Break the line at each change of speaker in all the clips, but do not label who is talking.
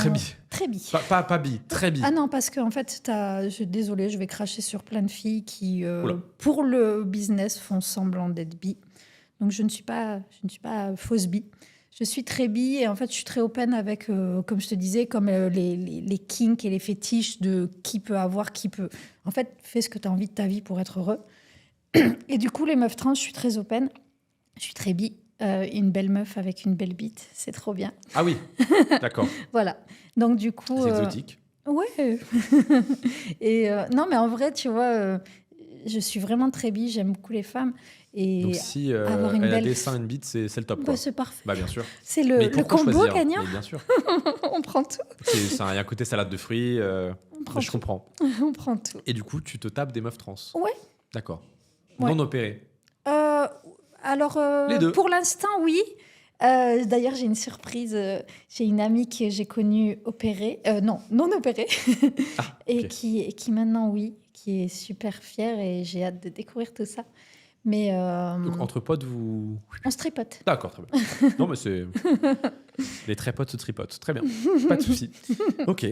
Très bi.
Très bi.
Pas bi, très bi.
Ah non, parce qu'en fait, désolée, je vais cracher sur plein de filles qui,
Oula.
pour le business, font semblant d'être bi. Donc, je ne suis pas fausse bi. Je suis très bi et en fait, je suis très open avec, comme je te disais, comme les kinks et les fétiches de qui peut avoir, qui peut. En fait, fais ce que tu as envie de ta vie pour être heureux. Et du coup, les meufs trans, je suis très open. Je suis très bi. Une belle meuf avec une belle bite, c'est trop bien.
Ah oui, d'accord.
Voilà. Donc, du coup.
C'est exotique.
Ouais. Et non, mais en vrai, tu vois, je suis vraiment très bi, j'aime beaucoup les femmes. Et
Donc si
avoir une
elle a
belle...
des seins, une bite, c'est le top.
Bah,
Quoi.
c'est parfait.
Bah bien sûr.
C'est
Mais
le
pourquoi
combo
choisir
gagnant.
Mais bien sûr.
On prend tout.
Il y a un côté salade de fruits.
On prend
Je
tout.
comprends.
On prend tout.
Et du coup, tu te tapes des meufs trans.
Ouais.
D'accord.
Ouais.
Non opérées.
Alors,
Les deux.
pour l'instant, oui. D'ailleurs, j'ai une surprise. J'ai une amie que j'ai connue opérée. Non opérée.
Ah,
Et
ok.
qui maintenant, oui, qui est super fière et j'ai hâte de découvrir tout ça. Mais
Donc entre potes, vous...
on se tripote.
D'accord, très bien. Non, mais c'est... Les trépotes se tripotent. Très bien. Pas de souci. Ok.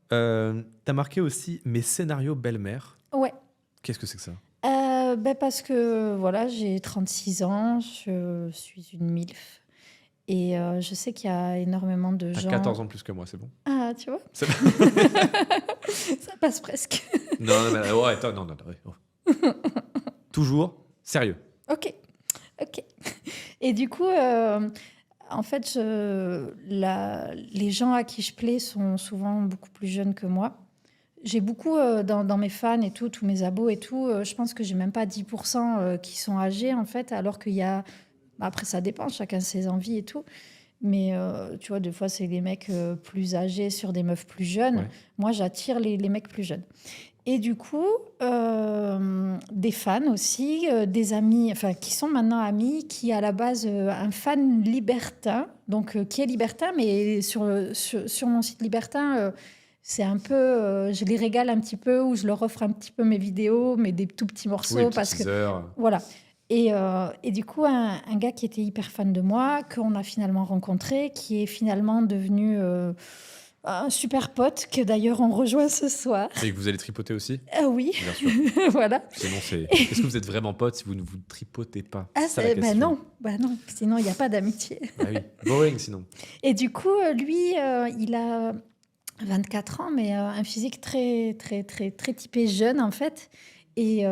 T'as marqué aussi mes scénarios belle-mère.
Ouais.
Qu'est-ce que c'est que ça?
Parce que voilà, j'ai 36 ans, je suis une MILF. Et je sais qu'il y a énormément de
T'as
gens...
14 ans de plus que moi, c'est bon.
Ah, tu vois,
C'est-
ça passe presque.
Non, mais ouais, attends, non. Ouais. Oh. Toujours sérieux.
Ok. Et du coup, en fait, les gens à qui je plais sont souvent beaucoup plus jeunes que moi. J'ai beaucoup dans mes fans et tout, tous mes abos et tout, je pense que j'ai même pas 10% qui sont âgés en fait, alors qu'il y a... Après, ça dépend, chacun ses envies et tout. Mais tu vois, des fois, c'est les mecs plus âgés sur des meufs plus jeunes.
Ouais.
Moi, j'attire les mecs plus jeunes. Et du coup, des fans aussi, des amis, enfin, qui sont maintenant amis, qui à la base, un fan libertin, donc qui est libertin, mais sur mon site libertin, c'est un peu, je les régale un petit peu, ou je leur offre un petit peu mes vidéos, mais des tout petits morceaux,
Oui,
parce que
heures.
voilà. Et du coup, un gars qui était hyper fan de moi, qu'on a finalement rencontré, qui est finalement devenu un super pote, que d'ailleurs on rejoint ce soir.
Et que vous allez tripoter aussi?
Ah oui,
Bien sûr.
voilà.
Sinon, c'est... Est-ce que vous êtes vraiment potes si vous ne vous tripotez pas?
Ah,
C'est ça la question.
bah non, sinon il n'y a pas d'amitié.
Bah oui. Boring sinon.
Et du coup, lui, il a 24 ans, mais un physique très, très, très, très typé jeune en fait. Et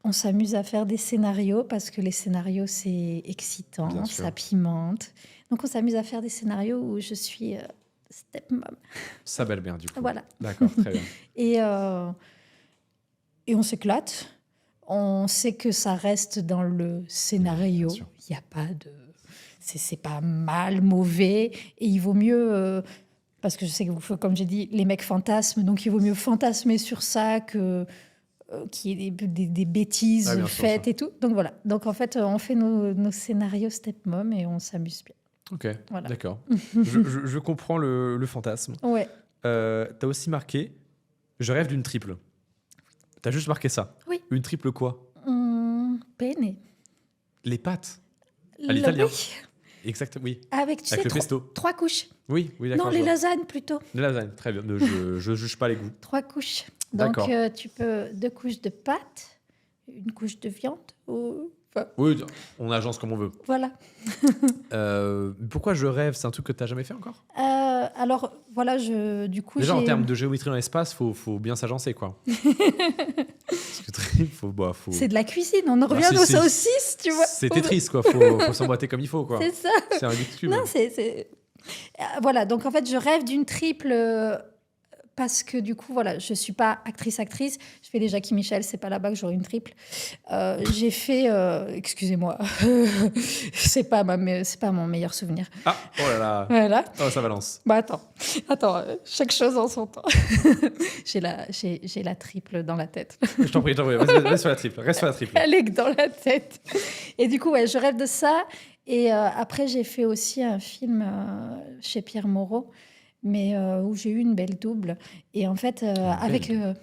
on s'amuse à faire des scénarios parce que les scénarios, c'est excitant,
Bien sûr.
ça pimente. Donc, on s'amuse à faire des scénarios où je suis stepmom.
Ça belle-mère du coup.
Voilà.
D'accord, très bien.
Et on s'éclate. On sait que ça reste dans le scénario.
Bien sûr.
Il n'y a pas de... C'est pas mal, mauvais. Et il vaut mieux... parce que je sais que, comme j'ai dit, les mecs fantasment. Donc, il vaut mieux fantasmer sur ça que... qu'il y ait des bêtises
Ah, bien sûr,
faites
ça.
et tout. Donc voilà. Donc en fait, on fait nos scénarios stepmom et on s'amuse bien.
Ok,
Voilà.
d'accord. Je comprends le fantasme.
Ouais.
T'as aussi marqué « Je rêve d'une triple ». T'as juste marqué ça?
Oui.
Une triple quoi?
Penne.
Les pâtes? À l'italien.
Oui.
Exactement, oui.
Avec, tu
Avec
sais,
le pesto.
3 couches.
Oui, d'accord.
Non,
je
les
vois.
lasagnes plutôt.
Les lasagnes, très bien. Je juge pas les goûts.
3 couches. Donc,
D'accord.
tu peux 2 couches de pâtes, une couche de viande. Enfin,
Oui, on agence comme on veut.
voilà.
Pourquoi je rêve? C'est un truc que t'as jamais fait encore?
Alors, voilà, du coup,
Déjà, en
j'ai...
termes de géométrie dans l'espace, faut bien s'agencer, quoi. Parce que triple, faut...
C'est de la cuisine. On en
Bah,
revient
c'est-
aux
c'est-
saucisses, tu vois.
C'est Tetris, quoi. Faut s'emboîter comme il faut, quoi.
C'est ça.
C'est un Rubik's Cube.
Non, c'est... Voilà, donc en fait, je rêve d'une triple parce que du coup, voilà, je suis pas actrice. Je fais les Jackie Michel, c'est pas là-bas que j'aurai une triple. J'ai fait... excusez-moi. c'est pas mon meilleur souvenir.
Ah, oh là là.
Voilà.
Oh, ça balance.
Bah attends, chaque chose en son temps. j'ai la triple dans la tête.
Je t'en prie. Vas-y, reste sur la triple. Reste sur la triple.
Elle est que dans la tête. Et du coup, ouais, je rêve de ça. Et après, j'ai fait aussi un film chez Pierre Moreau, mais où j'ai eu une belle double. Et en fait,
Une
avec...
belle
oui.